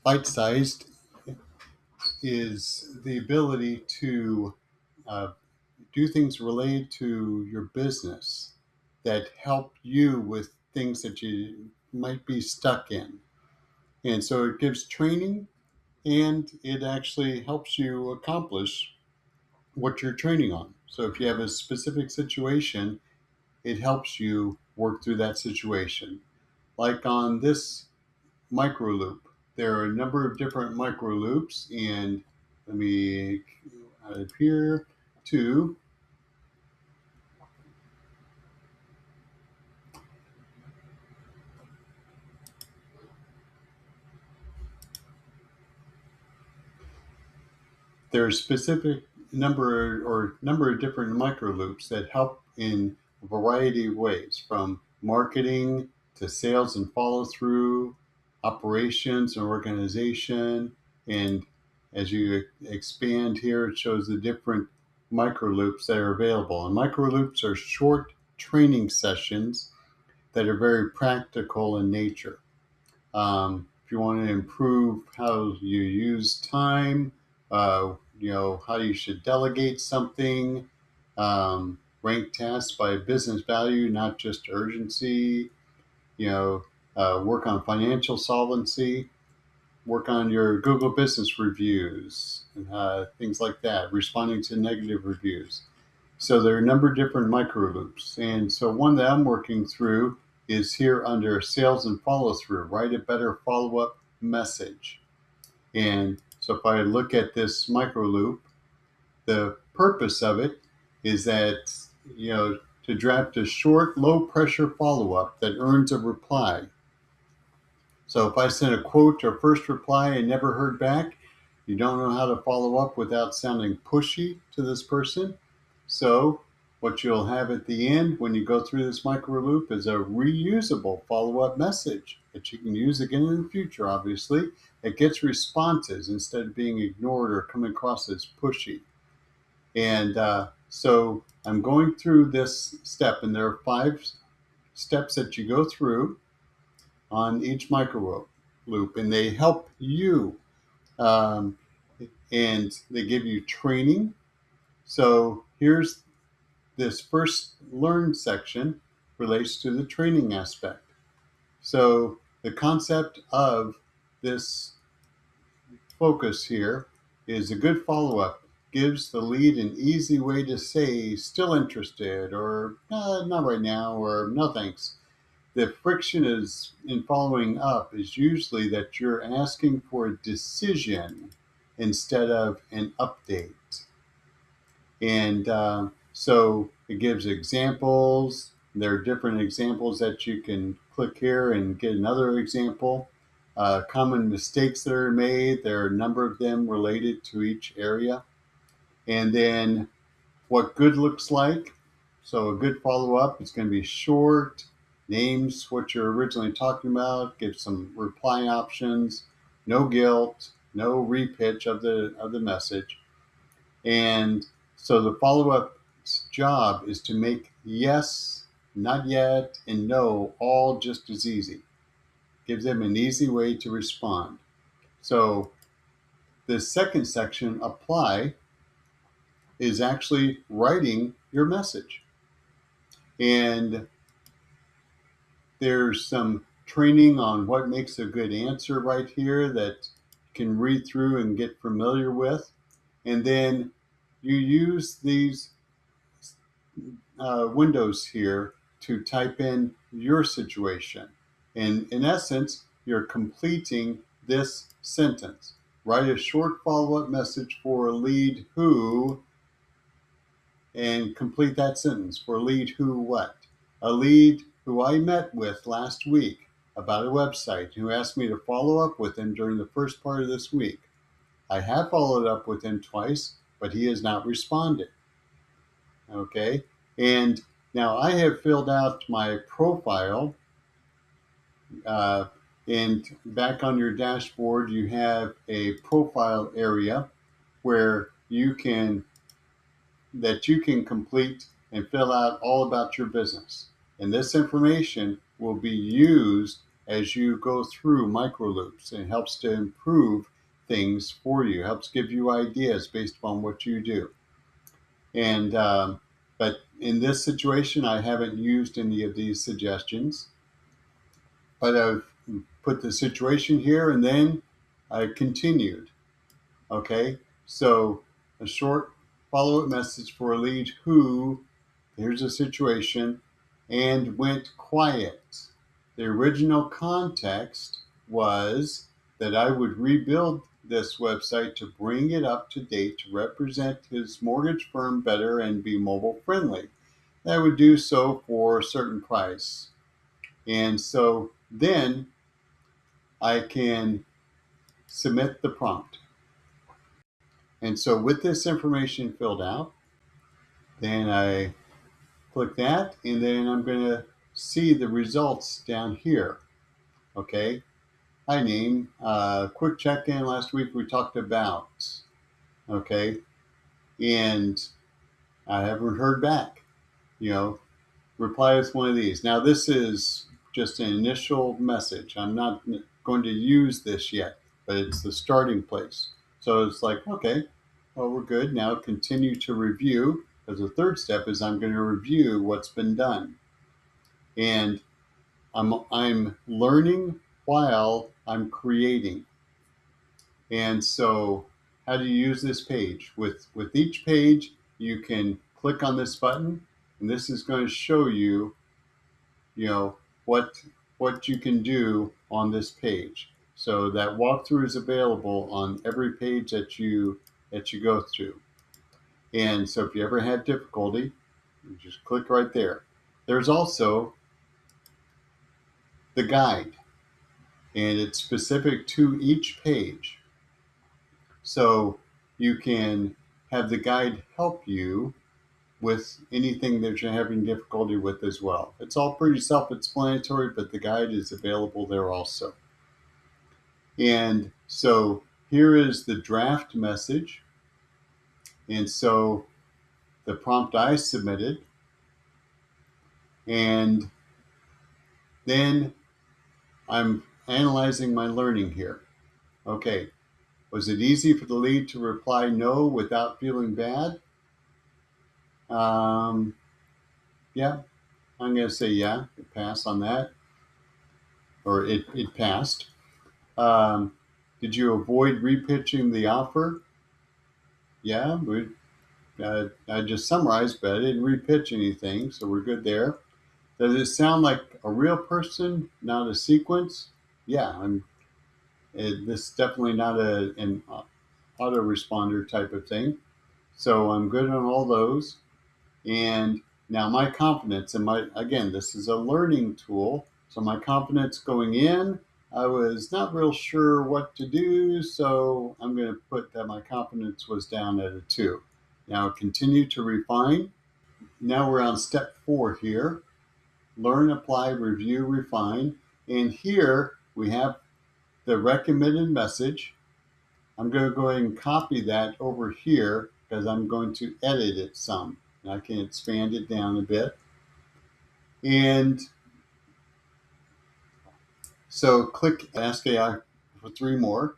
Bite-sized is the ability to uh, do things related to your business that help you with things that you might be stuck in. And so it gives training and it actually helps you accomplish what you're training on. So if you have a specific situation, it helps you work through that situation. Like on this Microloop, there are a number of different microloops, and let me add it here to there are specific number of different microloops that help in a variety of ways, from marketing to sales and follow through, operations and organization. And as you expand here, it shows the different microloops that are available. And microloops are short training sessions that are very practical in nature. If you want to improve how you use time, how you should delegate something, rank tasks by business value, not just urgency, work on financial solvency, work on your Google business reviews, things like that, responding to negative reviews. So there are a number of different micro loops. And so one that I'm working through is here under sales and follow through, write a better follow up message. And so if I look at this micro loop, the purpose of it is that, to draft a short, low pressure follow up that earns a reply. So if I sent a quote or first reply and never heard back, you don't know how to follow up without sounding pushy to this person. So what you'll have at the end when you go through this micro loop is a reusable follow-up message that you can use again in the future, obviously. It gets responses instead of being ignored or coming across as pushy. And so I'm going through this step, and there are 5 steps that you go through on each micro loop, and they help you, um, and they give you training. So here's this first learn section relates to the training aspect. So the concept of this focus here is a good follow-up gives the lead an easy way to say still interested, or not right now, or no thanks. The friction is in following up is usually that you're asking for a decision instead of an update. And so it gives examples. There are different examples that you can click here and get another example. Common mistakes that are made. There are a number of them related to each area. And then what good looks like. So a good follow-up is going to be short, names what you're originally talking about, give some reply options, no guilt, no repitch of the message. And so the follow-up job is to make yes, not yet, and no all just as easy. Gives them an easy way to respond. So the second section, apply, is actually writing your message. And there's some training on what makes a good answer right here that you can read through and get familiar with. And then you use these windows here to type in your situation. And in essence, you're completing this sentence. Write a short follow-up message for a lead who, and complete that sentence. For a lead who what? A lead who I met with last week about a website, who asked me to follow up with him during the first part of this week. I have followed up with him twice, but he has not responded. Okay, and now I have filled out my profile, uh, and back on your dashboard you have a profile area where you can complete and fill out all about your business. And this information will be used as you go through Microloops, and it helps to improve things for you, helps give you ideas based upon what you do. And but in this situation, I haven't used any of these suggestions, but I've put the situation here and then I continued. Okay, so a short follow-up message for a lead who, here's a situation, and went quiet. The original context was that I would rebuild this website to bring it up to date to represent his mortgage firm better and be mobile friendly. I would do so for a certain price. And so then I can submit the prompt. And so with this information filled out, then I click that, and then I'm going to see the results down here. Okay. Hi, name. Quick check-in. Last week we talked about. Okay. And I haven't heard back. You know, reply with one of these. Now, this is just an initial message. I'm not going to use this yet, but it's the starting place. So it's like, okay, well, we're good. Now continue to review, because the third step is I'm going to review what's been done. And I'm learning while I'm creating. And so how do you use this page? With each page, you can click on this button, and this is going to show you, you know, what you can do on this page. So that walkthrough is available on every page that you go through. And so if you ever have difficulty, you just click right there. There's also the guide, and it's specific to each page. So you can have the guide help you with anything that you're having difficulty with as well. It's all pretty self-explanatory, but the guide is available there also. And so here is the draft message. And so the prompt I submitted, and then I'm analyzing my learning here. Okay, was it easy for the lead to reply no without feeling bad? Yeah, I'm going to say yeah, it passed on that, or it passed. Um, did you avoid repitching the offer? Yeah, I just summarized, but I didn't repitch anything, so we're good there. Does it sound like a real person, not a sequence? Yeah, this is definitely not an autoresponder type of thing. So I'm good on all those. And now my confidence, and again, this is a learning tool. So my confidence going in, I was not real sure what to do. So I'm going to put that my confidence was down at a 2. Now continue to refine. Now we're on step 4 here. Learn, apply, review, refine. And here we have the recommended message. I'm going to go ahead and copy that over here because I'm going to edit it some. And I can expand it down a bit. And so click Ask AI for 3 more.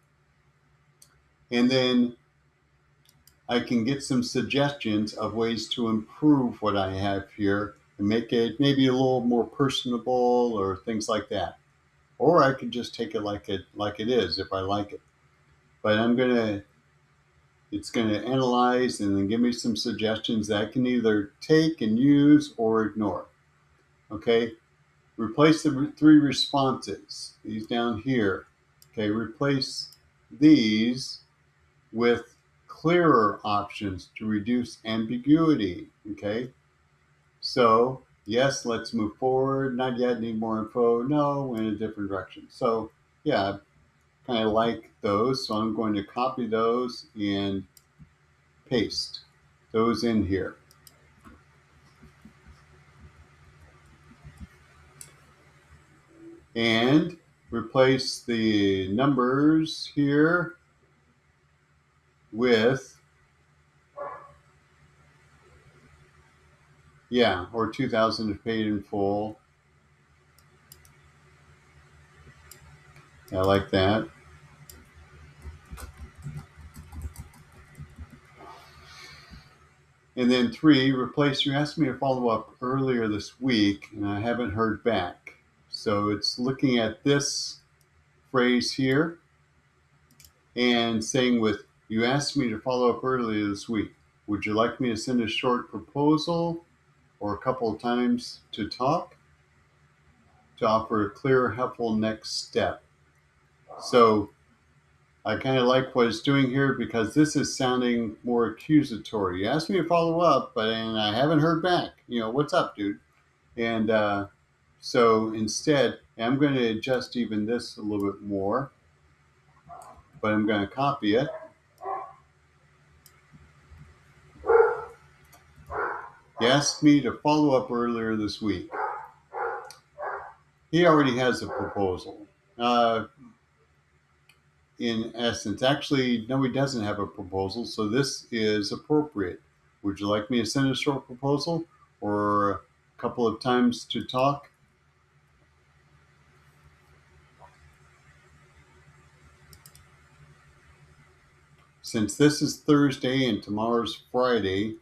And then I can get some suggestions of ways to improve what I have here and make it maybe a little more personable or things like that. Or I could just take it like it is if I like it. But it's going to analyze and then give me some suggestions that I can either take and use or ignore. Okay, replace the 3 responses, these down here. Okay, replace these with clearer options to reduce ambiguity. Okay, so yes, let's move forward. Not yet, need more info. No, in a different direction. So yeah, kind of like those. So I'm going to copy those and paste those in here. And replace the numbers here with, yeah, or 2,000 if paid in full. I like that. And then 3, replace, you asked me to follow up earlier this week and I haven't heard back. So it's looking at this phrase here and saying with, you asked me to follow up earlier this week. Would you like me to send a short proposal or a couple of times to talk to offer a clear, helpful next step? So I kind of like what it's doing here because this is sounding more accusatory. You asked me to follow up, but and I haven't heard back. What's up, dude? And so instead, I'm going to adjust even this a little bit more, but I'm going to copy it. He asked me to follow up earlier this week. He already has a proposal. In essence, actually, no, he doesn't have a proposal, so this is appropriate. Would you like me to send a short proposal or a couple of times to talk? Since this is Thursday and tomorrow's Friday,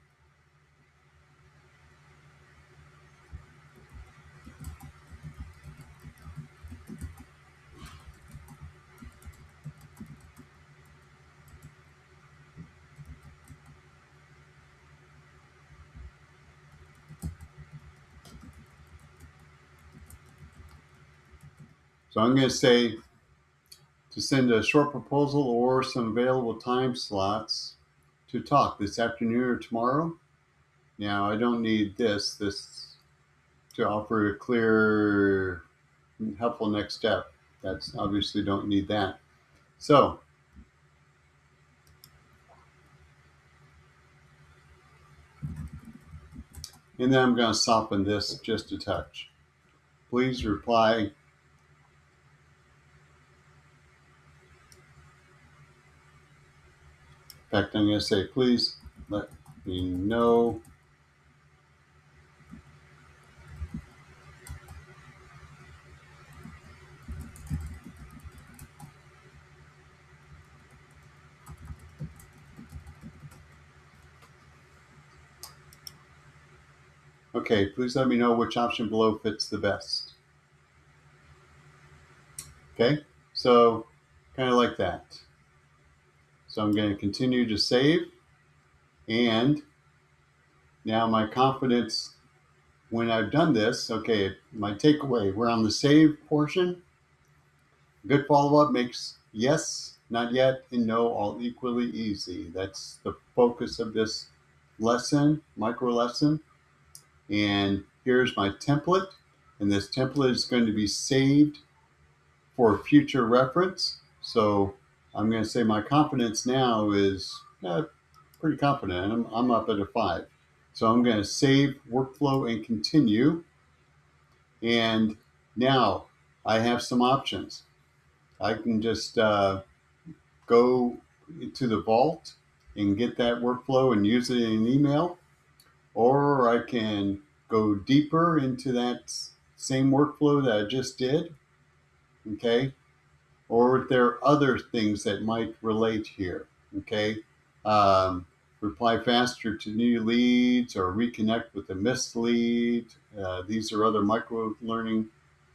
so I'm going to say to send a short proposal or some available time slots to talk this afternoon or tomorrow. Now, I don't need this to offer a clear, helpful next step. That's obviously don't need that. So, and then I'm going to soften this just a touch. Please reply. In fact, I'm going to say, please let me know Okay, please let me know which option below fits the best. Okay, so kind of like that. So I'm going to continue to save, and now my confidence when I've done this, okay, my takeaway, we're on the save portion. Good follow-up makes yes, not yet, and no all equally easy. That's the focus of this lesson, micro lesson. And here's my template, and this template is going to be saved for future reference. So I'm going to say my confidence now is pretty confident. I'm up at a 5. So I'm going to save workflow and continue. And now I have some options. I can just go to the vault and get that workflow and use it in an email, or I can go deeper into that same workflow that I just did. Okay, or if there are other things that might relate here. Okay, um, reply faster to new leads or reconnect with a missed lead. These are other micro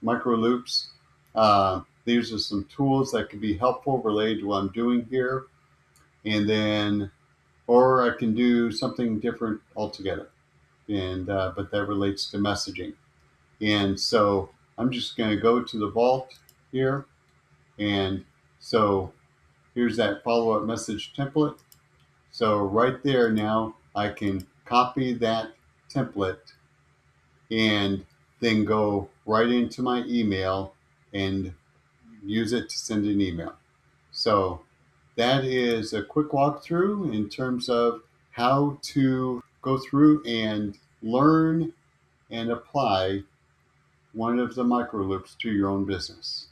loops. These are some tools that could be helpful related to what I'm doing here. And then, or I can do something different altogether. And but that relates to messaging. And so I'm just going to go to the vault here. And so here's that follow-up message template. So right there now, I can copy that template and then go right into my email and use it to send an email. So that is a quick walkthrough in terms of how to go through and learn and apply one of the micro loops to your own business.